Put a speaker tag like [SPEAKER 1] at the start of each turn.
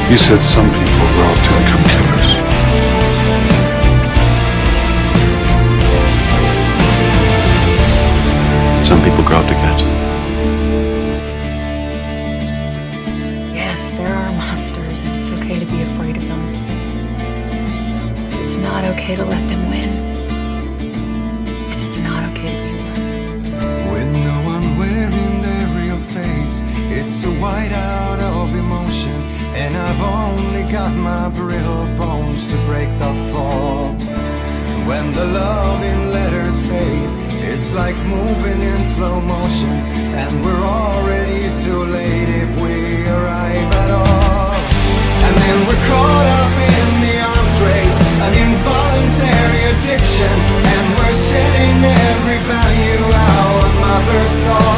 [SPEAKER 1] He said some people grow up to become killers.
[SPEAKER 2] Some people grow up to catch them.
[SPEAKER 3] Yes, there are monsters, and it's okay to be afraid of them. It's not okay to let them win. And it's not okay to be one.
[SPEAKER 4] With no one wearing their real face, it's a whiteout of emotion, and I've only got my brittle bones to break the fall. When the love in letters fade, it's like moving in slow motion, and we're already too late if we arrive at all. And then we're caught up in the arms race, an involuntary addiction, and we're shedding every value our mothers thought.